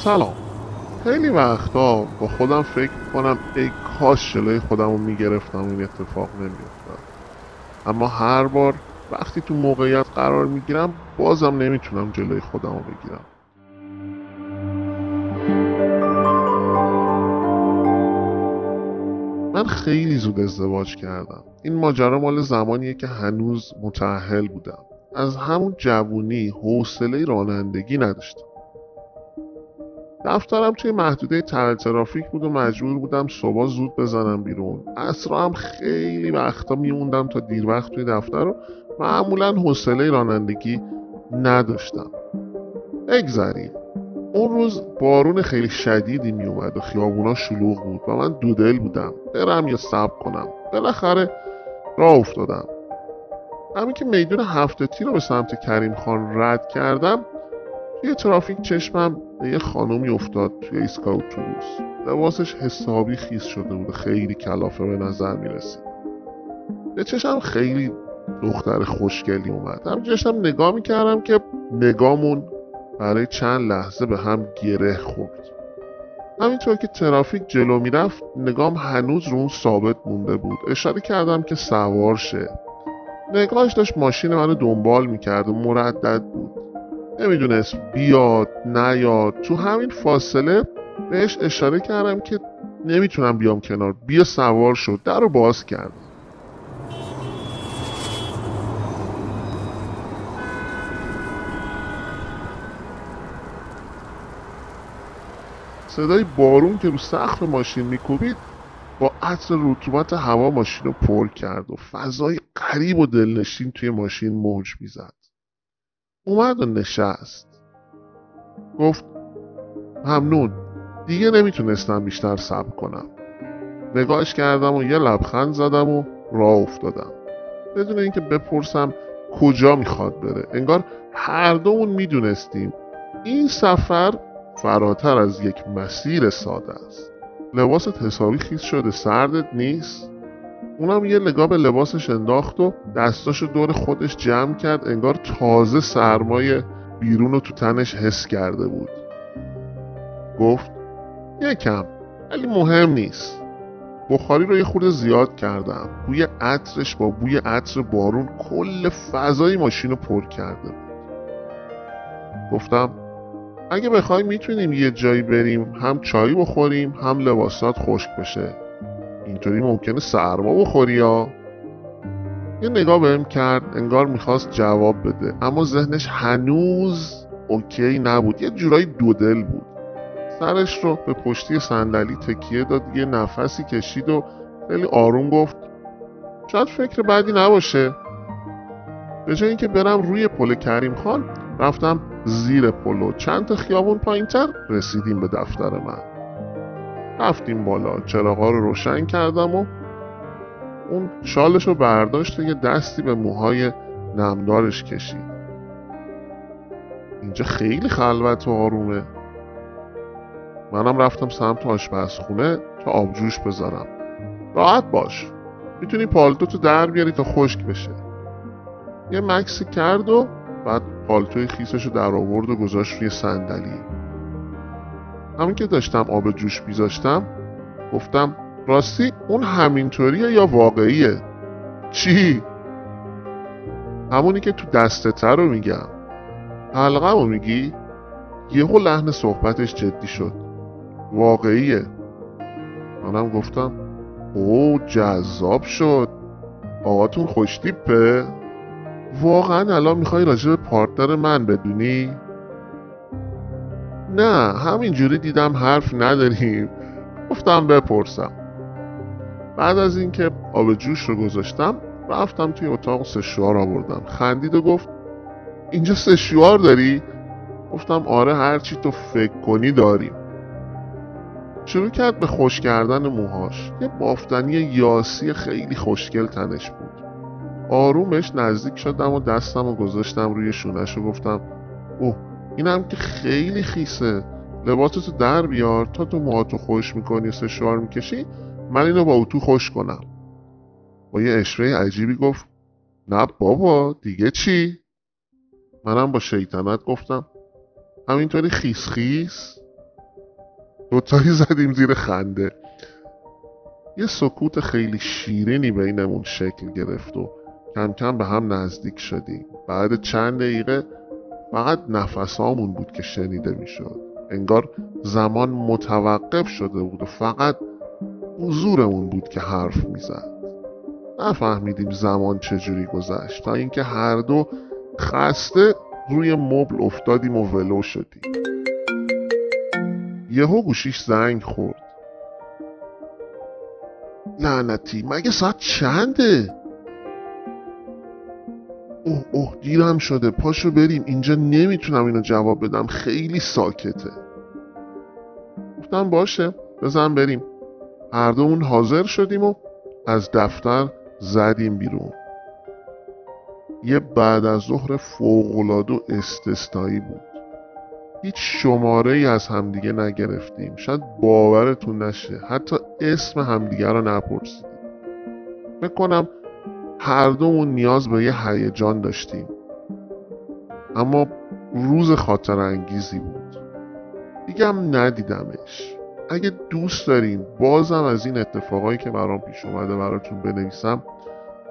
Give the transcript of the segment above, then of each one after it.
سلام. خیلی وقتا با خودم فکر کنم ای کاش جلوی خودم رو میگرفتم و این اتفاق نمیافتاد. اما هر بار وقتی تو موقعیت قرار میگیرم بازم نمیتونم جلوی خودم رو بگیرم. من خیلی زود ازدواج کردم. این ماجرا مال زمانیه که هنوز متأهل بودم. از همون جوونی حوصله رانندگی نداشتم. دفترم توی محدوده ترافیک بود و مجبور بودم صبح زود بزنم بیرون. عصرها هم خیلی وقتا میموندم تا دیر وقت توی دفتر و معمولا حوصله رانندگی نداشتم. بگذریم. اون روز بارون خیلی شدیدی میومد و خیابونا شلوغ بود و من دودل بودم برم یا صبر کنم. بالاخره راه افتادم. همین که میدون هفته تی رو به سمت کریم خان رد کردم توی ترافیک چشمم به یه خانومی افتاد توی ایستگاه اتوبوس. لباسش حسابی خیس شده بود و خیلی کلافه به نظر میرسید. به چشم خیلی دختر خوشگلی اومد. همینجا داشتم نگاه میکردم که نگامون برای چند لحظه به هم گره خورد. همینطور که ترافیک جلو میرفت نگام هنوز رو اون ثابت مونده بود. اشاره کردم که سوار شه. نگاهش داشت ماشین منو دنبال میکرد و مردد بود. نمیدونست بیاد نیاد. تو همین فاصله بهش اشاره کردم که نمیتونم بیام کنار، بیا سوار شد. در رو باز کرد. صدای بارون که رو سقف ماشین میکوبید با عطر رطوبت هوا ماشین رو پر کرد و فضای غریب و دلنشین توی ماشین موج میزد. اومد و نشست. گفت ممنون، دیگه نمیتونستم بیشتر صبر کنم. نگاهش کردم و یه لبخند زدم و راه افتادم بدون اینکه بپرسم کجا میخواد بره. انگار هر دومون میدونستیم این سفر فراتر از یک مسیر ساده است. لباست حسابی خیس شده، سردت نیست؟ اونم یه نگاه به لباسش انداخت و دستاشو دور خودش جمع کرد. انگار تازه سرمای بیرون رو تو تنش حس کرده بود. گفت یکم، ولی مهم نیست. بخاری رو یه خورده زیاد کردم. بوی عطرش با بوی عطر بارون کل فضای ماشین رو پر کرده بود. گفتم اگه بخوای میتونیم یه جایی بریم هم چایی بخوریم هم لباسات خشک بشه. اینطوری ممکنه سرما بخوری یا؟ یه نگاه بهم کرد انگار میخواست جواب بده اما ذهنش هنوز اوکی نبود. یه جورایی دودل بود. سرش رو به پشتی صندلی تکیه داد، یه نفسی کشید و خیلی آروم گفت شاید فکر بعدی نباشه. به جای اینکه برم روی پل کریم خان رفتم زیر پل و چند تا خیابون پایینتر رسیدیم به دفتر من. رفتیم بالا، چراغا رو روشن کردم و اون شالش رو برداشت و یه دستی به موهای نمدارش کشید. اینجا خیلی خلوت و آرومه. منم رفتم سمت آشپزخونه تا آبجوش بذارم. راحت باش، میتونی پالتوتو در بیاری تا خشک بشه. یه مکسی کرد و بعد پالتوی خیسشو در آورد و گذاشت روی صندلی. همین که داشتم آب جوش میذاشتم گفتم راستی اون همینطوریه یا واقعیه؟ چی؟ همونی که تو دستته رو میگم. حلقه رو میگی؟ یهو لحن صحبتش جدی شد. واقعیه. منم گفتم اوه جذاب شد. آقاتون خوشتیپه؟ واقعا الان میخوای راجع به پارتنر من بدونی؟ نه همینجوری دیدم حرف نداریم، گفتم بپرسم. بعد از اینکه آب جوش رو گذاشتم رفتم توی اتاق سشوار آوردم. خندید و گفت اینجا سشوار داری؟ گفتم آره هرچی تو فکر کنی داریم. شروع کرد به خشک کردن موهاش. یه بافتنی یاسی خیلی خوشگل تنش بود. آرومش نزدیک شدم و دستم رو گذاشتم روی شونش و گفتم اوه اینم که خیلی خیسه. لباستو در بیار تا تو موهاتو خوش میکنی و سشوار میکشی من اینو با اتو خوش کنم. با یه اشوه عجیبی گفت نه بابا دیگه چی؟ منم با شیطنت گفتم همینطوری خیس خیس. دوتایی زدیم زیر خنده. یه سکوت خیلی شیرینی بینمون شکل گرفت و کم کم به هم نزدیک شدیم. بعد چند دقیقه فقط نفسامون بود که شنیده میشد. انگار زمان متوقف شده بود و فقط حضورمون بود که حرف میزد. نفهمیدیم زمان چجوری گذشت تا اینکه هر دو خسته روی مبل افتادیم و ولو شدیم. یهو گوشیش زنگ خورد. لعنتی، مگه ساعت چنده؟ اوه دیرم شده، پاشو بریم، اینجا نمیتونم اینو جواب بدم، خیلی ساکته. گفتم باشه بزن بریم. هر دومون حاضر شدیم و از دفتر زدیم بیرون. یه بعد از ظهر فوق‌العاده و استثنایی بود. هیچ شماره ای از همدیگه نگرفتیم. شاید باورتون نشه حتی اسم همدیگه رو نپرسیدیم. فکر کنم هر دومون نیاز به یه هیجان داشتیم. اما روز خاطر انگیزی بود. دیگه هم ندیدمش. اگه دوست دارین بازم از این اتفاقایی که برام پیش اومده براتون بنویسم،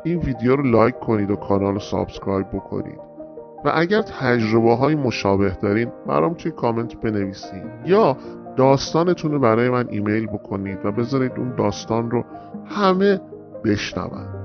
این ویدیو رو لایک کنید و کانال رو سابسکرایب بکنید. و اگر تجربه های مشابه دارین برام توی کامنت بنویسید یا داستانتون رو برای من ایمیل بکنید و بذارید اون داستان رو همه بشنون.